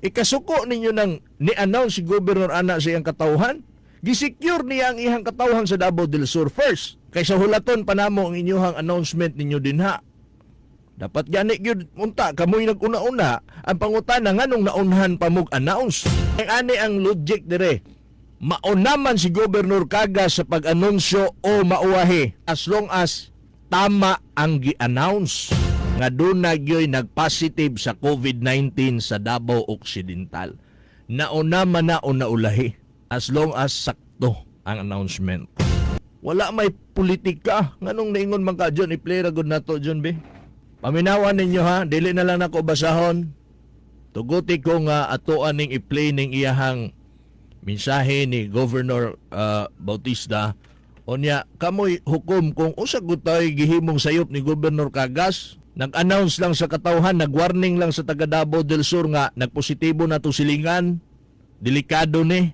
Ikasuko ninyo nang ni-announce si Governor Ana sa iyang katawhan. Gisecure niya ang iyang katawhan sa Davao del Sur first. Kaysa hulaton pa namo ang inyong announcement ninyo dinha. Dapat gani gyud unta kamoy nag-una-una ang pangutana nganong naunhan pa mog announce. Ang ani ang logic dire. Mauna man si Governor Cagas sa pag-anunsyo o mauwahi as long as tama ang gi-announce nga doon na gyoy nag-positive sa COVID-19 sa Davao Occidental. Nauna man na o naulahi as long as sakto ang announcement. Wala may politika. Nganong naingon man ka dyan, i-play ragod na to dyan, be. Paminawan ninyo ha, dili na lang nako basahon. Tuguti ko nga atoan ning i-play ning iyahang mensahe ni Governor Bautista. Onya, kamoy hukom kung usag gutay gihimong sayop ni Governor Cagas. Nag-announce lang sa katawhan, nag-warning lang sa taga Davao del Sur nga nagpositibo na to silingan. Delikado ni.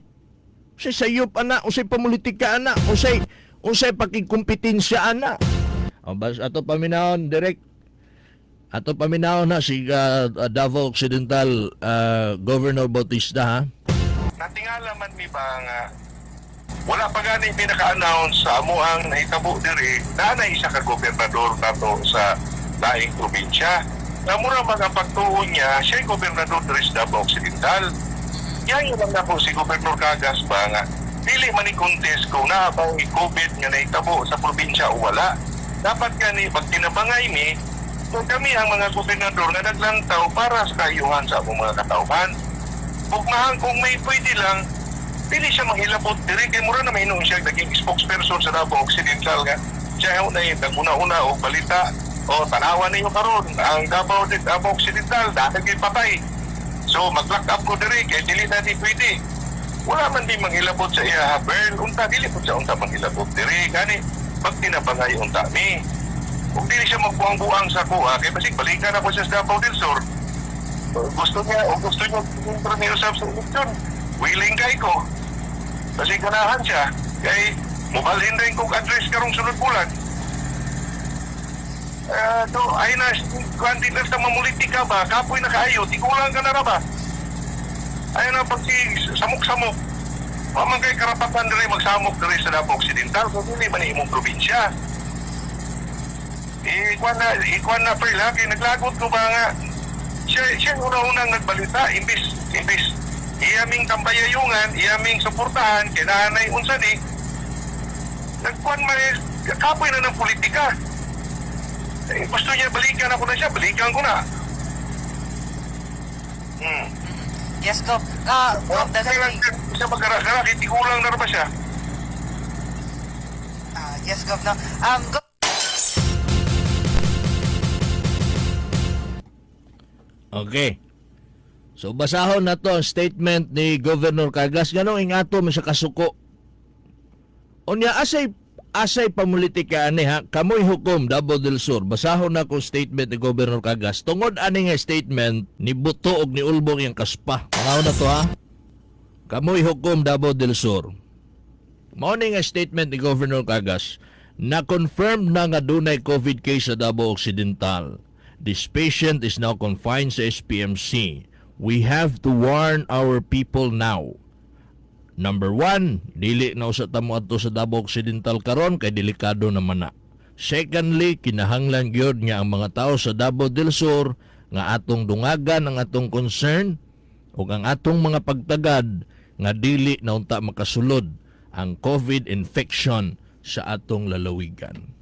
Usay sayop ana, usay pamulitika ana, usay pakikumpetensya ana. Bas ato paminahon direct. Ato paminahon na si Davao Occidental Governor Bautista ha. Natingala man mi ba nga wala pa gani pinaka-announce sa amo ang nahitabo diri na isa ka gobernador nato sa laing probinsya. Na mura mga pagtuon niya, siya yung gobernador diri sa Davao Occidental. Yan lang na po si Governor Cagas ba nga dili man i-contest kung naabang i-COVID nga nahitabo sa probinsya o wala. Dapat gani pag tinabangay ni kung kami ang mga gobernador na naglantaw para sa kayuhan sa among mga katauhan. Bukmahan kung may pwede lang, pili siya manghilabot diri kay mura na mahinom siya naging spokesperson sa Davao Occidental nga. Siya yung naguna-una o balita o tanawan ninyo karon ang Davao Occidental dahil patay. So mag-lock up ko diri kay dili na di pwede. Wala man di manghilabot sa iya Bern, unta dili po siya unta manghilabot diri gani pag tinabangay unta ni. Kung dili siya magbuang-buang sa kuha, kaya basig balikan ako siya sa Davao del Sur. Gusto niya premier sa eleksyon. Willing kay ko. Kasi ganahan siya. Kaya mubalhin rin kong address karong sunod bulan. Ay na, kung di na sa mamulitika ba, kapoy na kaayo, tikulang ka na ra ba? Ay na, pag si samok-samok, mamang kay karapatan rin magsamok rin sa Davao Occidental, kung hindi man imong probinsya. Ikuan na Phil ha, kaya naglagot ko ba nga siya unang nagbalita imbis iyaming tambayayungan, iyaming suportahan kaya nanay unsa ni nagkuan may kapoy na ng politika. Gusto niya balikan ako na siya, balikan ko na. Yes, Gov. Siya magkara-kara, hindi kulang na ba siya? Yes, Gov. No. Gov. Okay. So basahon na to ang statement ni Governor Cagas. Ganong ingato mo sa kasuko. Unya asay pamulitika ani ha. Kamoy hukom Davao del Sur. Basahon na ko statement ni Governor Cagas. Tungod ani nga statement ni Buto og ni Ulbong yang kaspa. Pangaw na to ha. Kamoy hukom Davao del Sur. Mao ni nga statement ni Governor Cagas na confirm na nga dunay COVID case sa Davao Occidental. This patient is now confined sa SPMC. We have to warn our people now. Number 1, dili na usa tamo adto sa Davao Occidental karon kay delikado naman na. Secondly, kinahanglan gyud nga ang mga tao sa Davao del Sur nga atong dungagan ang atong concern ug ang atong mga pagtagad nga dili na unta makasulod ang COVID infection sa atong lalawigan.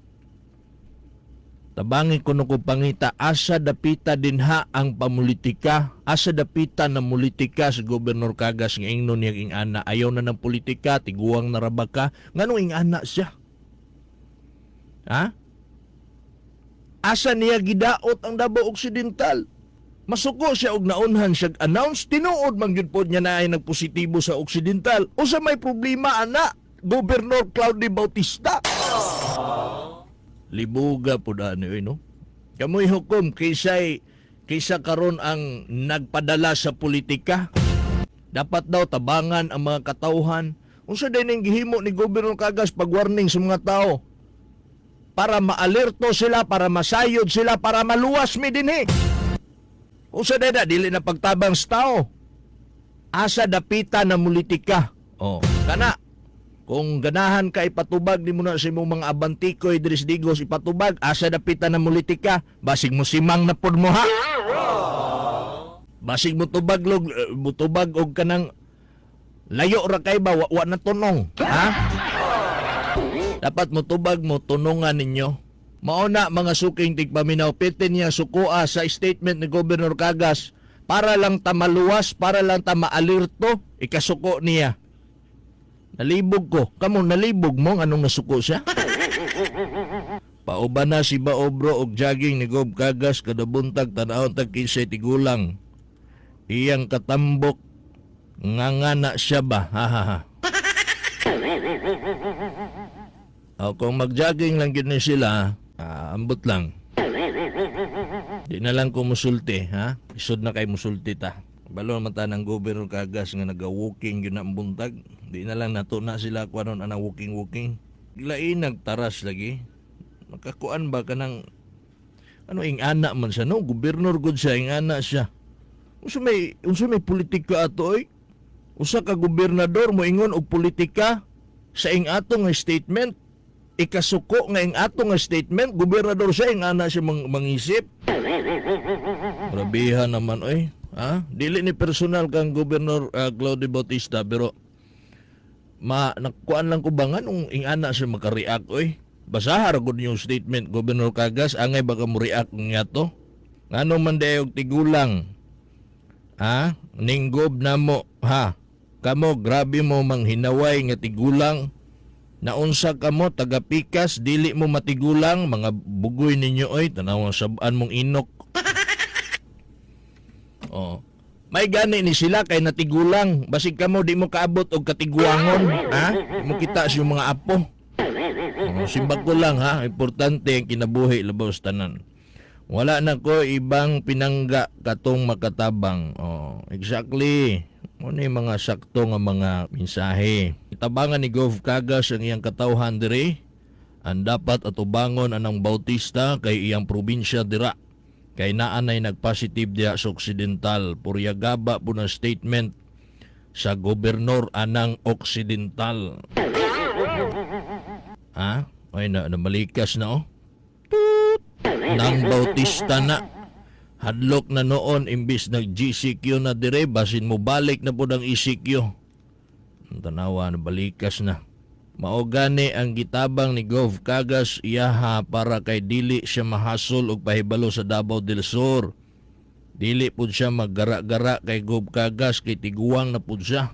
Tabangi kuno ko pangita, asa dapita dinha ang pamulitika, asa dapita na mulitika sa Gobernador Cagas nga ingnon niya ing ana, ayaw na ng politika, tiguang na rabaka, nganong ing ana siya? Ha? Asa niya gidaot ang Davao Occidental? Masuko siya og naunhan siya announce, tinuod man gyud pod niya na ay nagpositibo sa Occidental. O sa may problema ana, Gobernador Claudio Bautista. Libuga po daan no? Kamoy hukom kaysa karon ang nagpadala sa politika. Dapat daw tabangan ang mga katauhan. Unsa din ang gihimo ni Gobernador Cagas pag-warning sa mga tao? Para maalerto sila, para masayod sila, para maluwas mi dinhi. Unsa din dili na pagtabang sa tao. asa dapita na politika. Oh, kana kung ganahan ka ipatubag di mo na sa imong mga abantikoy diri sa Digos ipatubag asa dapita na politika, basig mo simang na pod mo ha. Basig mo tubag og kanang layo ra kay ba wa na tunong, ha? Dapat mo tubag mo tunongan ninyo. Mao na mga suking tigpaminaw pitin niya sukua sa statement ni Gobernador Cagas para lang ta maluwas, para lang ta maalirto, ikasuko niya. Nalibog ko. Kamo nalibog mo anong nasuko siya? Pauba na si Baobro og jogging ni Gob Cagas kada buntag tanawon tag kinsay tigulang. Iyang katambok ngangana siya ba? Ha ha ha. O kung mag-jogging lang gid ni sila, ambot lang. Di na lang ko musulti, ha? Isod na kay musulti ta. Balon mata ng Gobernador Cagas nga naga-walking yun ang buntag. Di na lang nato na sila kung anong anang walking-walking. Lain nagtaras lagi. Makakuan ba ka ng ano ingana man siya, no? Gobernador gud siya, ingana siya. Unsa may politika ato oy? Usa ka gobernador mo ingon og politika sa ing ato nga statement. Ikasuko nga ing ato nga statement, gobernador siya ingana siya mangisip. Grabihan naman oy. Ha? Dili ni personal kang Gobernador Claudio Bautista pero nakuan lang ko ba nga nung ingana siya makareact oy. Basahar gud yung statement Gobernador Cagas angay baka mo react nga to. Ngano man dayog tigulang. Ha? Ninggob na mo ha. Kamo grabe mo manghinaway nga tigulang. Naunsa kamo taga-pikas dili mo matigulang mga bugoy ninyo oy tanawang sabaan mong inok. Oh. May gani ni sila kay natigulang. Basig kamo di mo kaabot og katiguangon, ha? Di mo kita sa mga apo. Simbag ko lang ha, importante ang kinabuhi labaw sa tanan. Wala na ko ibang pinangga katong makatabang. Oh, exactly. Ano yung mga sakto nga mga mensahe. Itabangan ni Gov Cagas ang iyang katawhan diri. Ang dapat atubangon anang Bautista kay iyang probinsya dira. Kay naanay nagpositive diya sa Occidental. Puryagaba po na statement sa gobernador anang Occidental. Ha? Ay namalikas na oh. Nang Bautista na. Hadlok na noon imbis nag-GCQ na dire, basin mo balik na po ng ECQ. Ang tanawa na balikas na. Maogani ang gitabang ni Gov Cagas iyaha para kay dili siya mahasol og pahibalo sa Davao del Sur. Dili pud siya maggara-gara kay Gov Cagas kay tiguang na pud siya.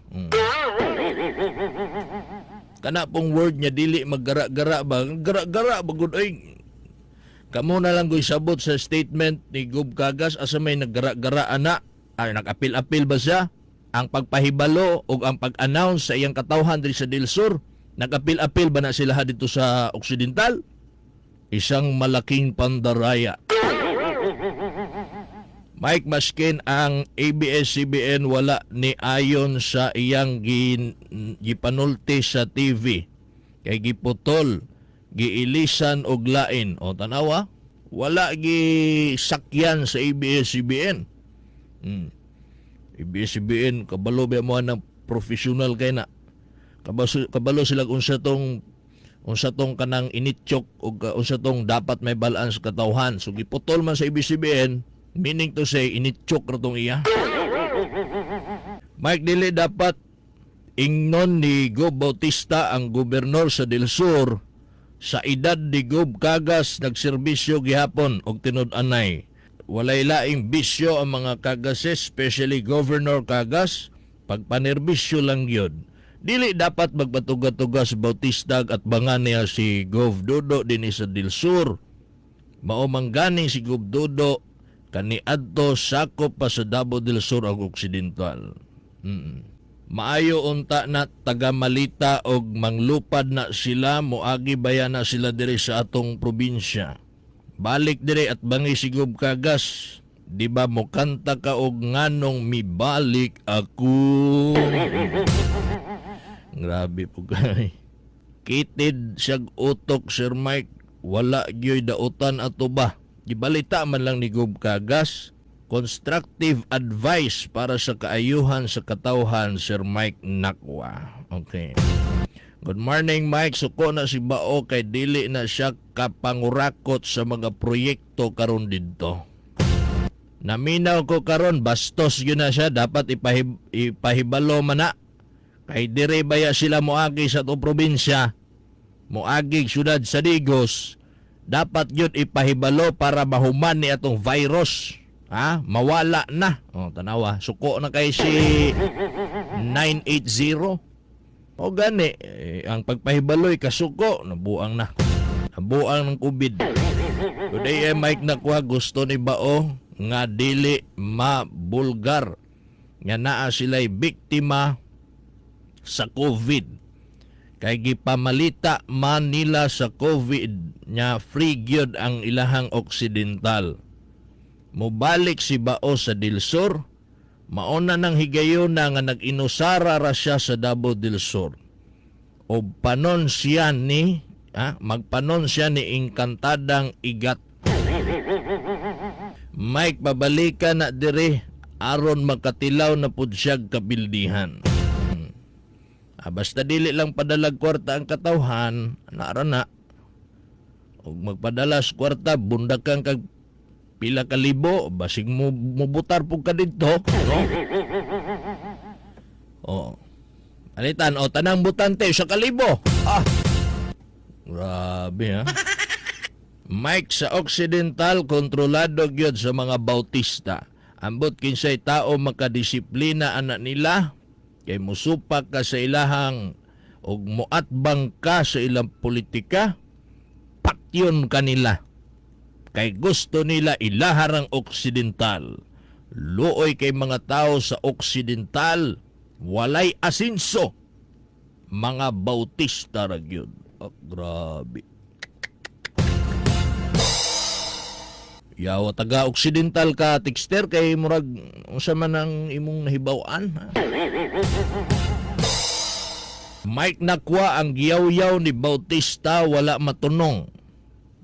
Kana pong word niya dili maggara-gara ba? Gara-gara ba gud ay. Kamo na lang goy sabot sa statement ni Gov Cagas asa may naggara-gara ana. Ay nag-apil-apil ba siya? Ang pagpahibalo o ang pag-announce sa iyang katawhan diri sa Del Sur. Nag-apil-apil ba na sila dito sa Occidental? Isang malaking pandaraya. Mike Maskin ang ABS-CBN wala ni ayon sa iyang gipanulti sa TV. Kay giputol, giilisan og lain. O tanawa, wala gisakyan sa ABS-CBN. ABS-CBN, kabalo ba mo ng professional kay na. Kabalo sila unsa tong kanang initchok o unsa tong dapat may balance katawhan. So giputol man sa ABS-CBN, meaning to say initchok ra tong iya. Mike dili dapat ingnon ni Gob Bautista ang gobernador sa Del Sur sa edad ni Gob Cagas nagserbisyo gihapon og tinud-anay. Walay laing bisyo ang mga Cagases, especially Governor Cagas, pagpanerbisyo lang yun. Dili dapat magpatuga-tuga si Bautista at bangan niya si Gov Dodo din sa Del Sur. Mao manggani si Gov Dodo kaniadto sakop pa sa Davao del Sur ug Occidental. Maayo unta na taga-Malita og manglupad na sila, moagi bayan na sila diri sa atong probinsya. Balik diri at bangi si Gov Cagas. Di ba mo kanta ka og nganong mibalik ako? Grabe po kay. Kitid siyag utok Sir Mike, wala gyoy dautan ato ba? Gibalita man lang ni Gov Cagas constructive advice para sa kaayuhan sa katawhan, Sir Mike Nakwa. Okay. Good morning, Mike. Suko na si Bao kay dili na siya kapangurakot sa mga proyekto karon didto. Naminaw ko karon bastos yun na siya, dapat ipahibalo man na. Kay dire baya sila moagi sa to probinsya, moagi syudad sa Digos, dapat yun ipahibalo para mahuman ni atong virus. Ha? Mawala na. O, tanawa. Suko na kay si 980. O gani, ang pagpahibaloy kasuko, nabuang na. Nabuang ng COVID. Today Mike Nakwa, gusto ni Bao nga dili mabulgar. Nga naa sila'y biktima sa COVID. Kay gipamalita man nila sa COVID nya free gyud ang ilahang Occidental. Mubalik si Bao sa Dilsur, mauna nang higayon na nga nag-inusara ra siya sa Davao del Sur. O panon siya ni, magpanon siya ni Inkantadang Igat. Mike, pabalikan na dire aron makatilaw na pud siya kabildihan. Basta dili lang padalag kwarta ang katawhan, naara na. O magpadala sa kwarta, bundakan kag pila ka libo, basig mo butar po ka dito, no? O, alitan, o, tanang butante sa kalibo. Grabe, ha? Mike, sa Occidental, kontrolado gyud sa mga Bautista. Ambot kinsay tao makadisiplina anak nila, kay musupak ka sa ilahang o muatbang ka sa ilang politika, patyon kanila. Kay gusto nila ilaharang Occidental. Luoy kay mga tao sa Occidental, walay asinso. Mga Bautista ra gyud. Grabe. Yawa taga Occidental ka, Texter, kay murag unsa man ang imong nahibaw-an. Mike Nakwa, ang giyaw-yaw ni Bautista wala matunong.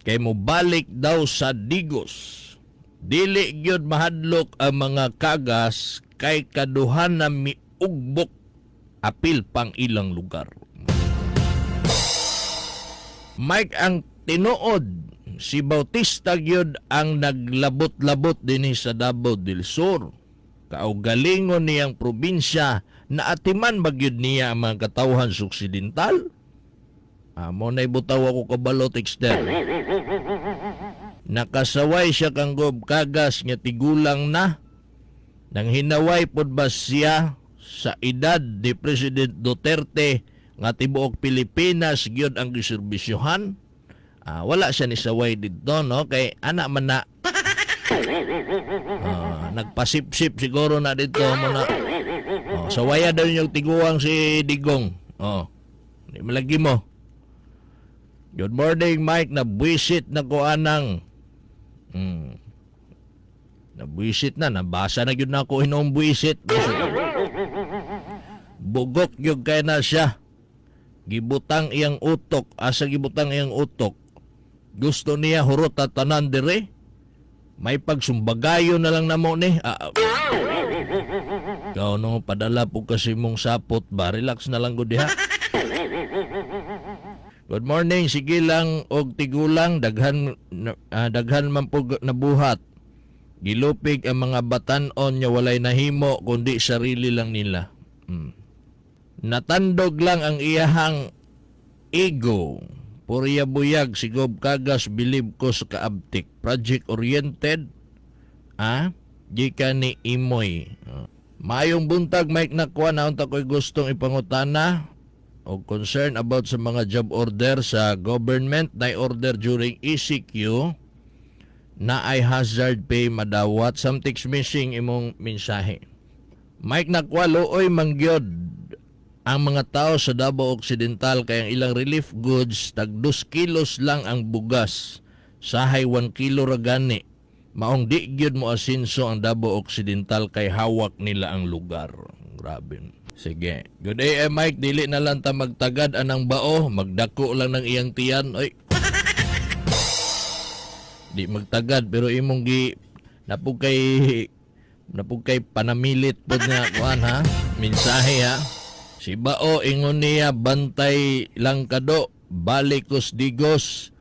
Kay mo balik daw sa Digos. Dili gyud mahadlok ang mga kagas kay kaduhan na miugbok apil pang ilang lugar. Mike, ang tinuod, si Bautista gyud ang naglabot-labot dinhi sa Davao del Sur. Kaugalingon niyang probinsya na atiman bagyud niya ang mga katawhan sa Occidental. Mo na ibutaw ako kabalo, Texter. Nakasaway siya kang gob kagas nga tigulang na. Nang hinaway pod ba siya sa edad ni President Duterte nga tibuok Pilipinas gyud ang giserbisyohan. Wala siya ni saway dito, no? Kay anak man na nagpasip-sip siguro na dito mo na. Sawaya daw yung tiguang si Digong. Di malagi mo. Good morning, Mike. Nabwisit na ko anang. Nabwisit na. Nabasa na yun na ako inong bwisit. Bugok yung kaya na siya. Gibutang iyang utok. Asa gibutang iyang utok. Gusto niya hurot at tanan dire. May pagsumbagayo na lang na mo ni. Ikaw no, padala po kasi mong sapot ba? Relax na lang ko diha. Good morning, sige lang og tigulang, daghan man po nabuhat. Gilupig ang mga batan-on nya walay nahimo kundi sarili lang nila. Natandog lang ang iyahang ego. Puriya buyag sigob kagas bilib ko sa kaabtik. Project oriented. Gika ni Imoy. Mayong buntag, Mike Nakwa, na unta ko'y gustong ipangutana o concern about sa mga job order sa government na order during ECQ na ay hazard pay madawat. Something's missing imong mensahe. Mike Nakwa, looy mangyod ang mga tao sa Davao Occidental kay ang ilang relief goods tag 2 kilos lang ang bugas. Sahay 1 kilo ra gani. Maong di gyud mo asinso ang Davao Occidental kay hawak nila ang lugar. Grabe. Sige. Good day, Mike. Dili na lang ta magtagad anang Bao. Magdako lang ng iyang tiyan. Oy. Di magtagad pero imong gi napug kay napug kay panamilit pod nga kuan ha. Mensahe ha. Si Bao ingon niya bantay lang kado, balik kos digos.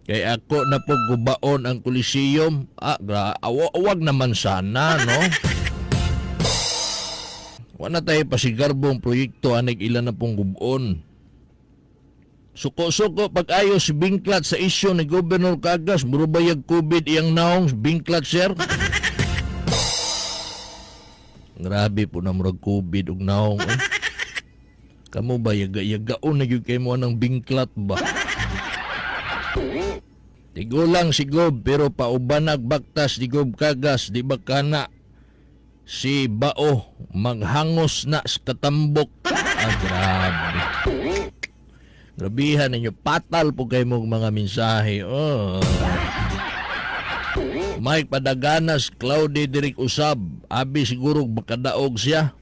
Kay ako na po gubaon ang Coliseum. Awag naman sana, no? Wala tayo pasigarbong proyekto anay ilan na pong gubon. Suko-suko pag-ayo si Bingklat sa isyu ni Gobernador Cagas, murubayag COVID iyang naong Bingklat, sir. Grabe po na murag COVID ug naong. Kamu ba yaga-yagaon na gyud kay mo anang Bingklat ba? Tigulang si Gob pero paubanag baktas di Gob Cagas, di ba kana si Bao maghangos na sa katambok. Grabe. Grabihan ninyo, patal po kayo mong mga mensahe. Oh. Mike Padaganas, Claudia Direk Usab, abi siguro makadaog siya.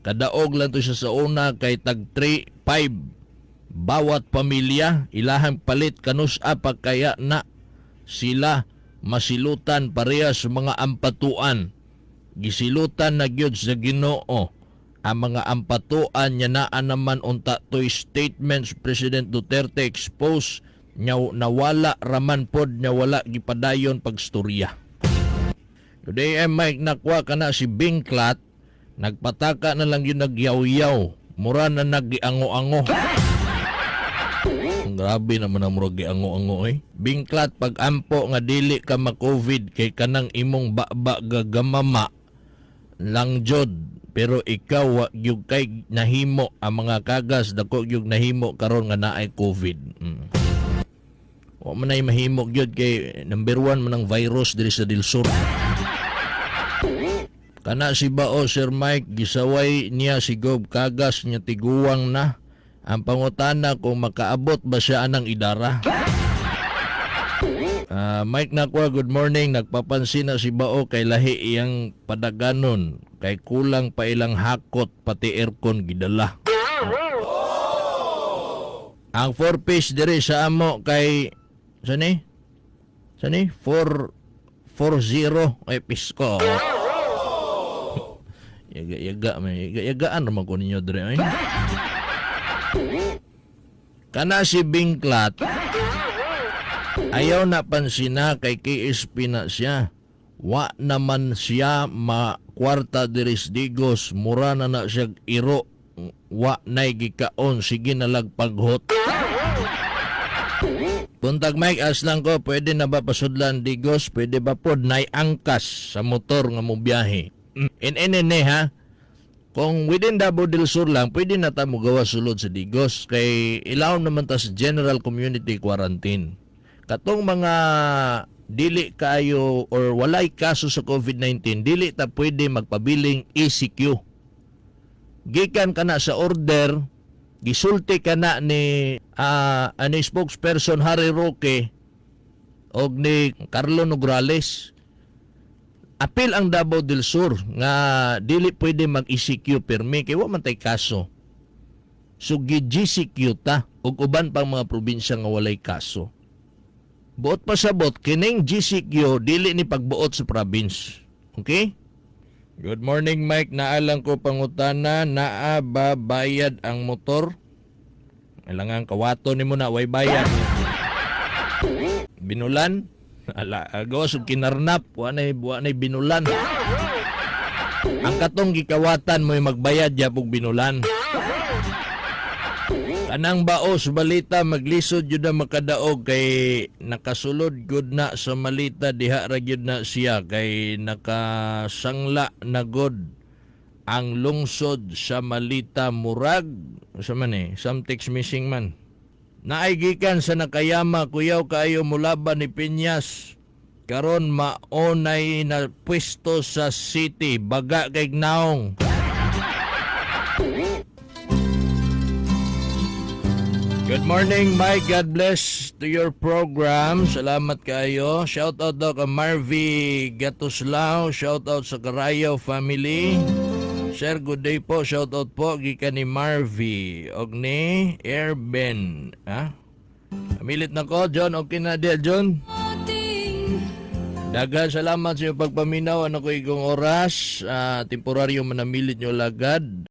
Kadaog lang to siya sa una kay tag 3-5 bawat pamilya, ilahang palit kanus apa kaya na sila masilutan parehas mga ampatuan. Gisilutan na gyud sa Ginoo ang mga ampatuan niya naan naman unta to'y statements President Duterte expose nya nawala raman pod nya wala gipadayon pagstorya. Today ay Mike nakwa kana si Bingklat, nagpataka na lang yun nagyaw-yaw, mura na nagiango-ango. Grabe naman ang murag giango-ango eh. Bingklat pag ampo nga dili ka ma-COVID kay kanang imong baba gagamama lang jod. Pero ikaw wa gyud kay nahimo ang mga kagas dako gyud nahimo karon nga naay COVID. Wa man ay mahimo gyud kay number 1 man ang virus diri sa Dilsur. Kana si Bao Sir Mike gisaway niya si Gob Cagas nya tiguwang na ang pangutana kung makaabot ba siya anang idara. Mike Nakwa, good morning. Nagpapansin na si Bao kay lahi iyang padaganon. Kay kulang pa ilang hakot pati aircon gidala. Ang 4-piece diri sa amo kay sani? 440 ay pisko. Yagaan naman ko ninyo diri ay. Kana si Bingklat ayaw na pansina kay KSP na siya. Wa naman siya makwarta diris digos, mura na siya iro. Wa nay gikaon, sige na lagpaghot. Buntag Mike, aslang ko, pwede na ba pasudlan digos? Pwede ba pod nay angkas sa motor nga mo biyahe? In ha? Kung within Davao del Sur lang, pwede na ta mo gawa sulod sa digos. Kay ilaw naman ta sa general community quarantine. Katong mga dili kayo or walay kaso sa COVID-19, dili ta pwede magpabiling ECQ. Gikan ka na sa order, gisulti ka na ni ani spokesperson Harry Roque o ni Carlo Nograles. Apil ang Davao del Sur nga dili pwede mag-ECQ permi kay wa man tay kaso. So gi-GCQ ta ug uban pang mga probinsya nga walay kaso. Buot pa sabot, kining GCQ, dili ni pagbuot sa province. Okay? Good morning, Mike. Naalang ko pangutana, naa ba bayad ang motor? Kailangan kawato ni mo na, way bayad. Binulan? Agawas o kinarnap, buwanay binulan. Ang katong gikawatan mo magbayad yapog binulan. Kanang Bao sa balita maglisod yun na makadaog kay nakasulod good na sa malita diha ra gyud na siya kay nakasangla na god ang lungsod sa malita murag sa man some text missing man. Naay gikan sa Nakayama kuyaw kaayo mulaban ni Piñas karon maonay na pwesto sa city baga kay naong. Good morning, Mike. God bless to your program. Salamat kayo. Shout out daw ka Marvy Gatuslao. Shout out sa Carayo family. Sir, good day po. Shout out po gikan ni Marvy og ni Airben. Ha? Milit na ko, John. Okay na dia, John. Daghang salamat sa iyong pagpaminaw. Ano ko igong oras. Temporaryo manamilit nyo lagad.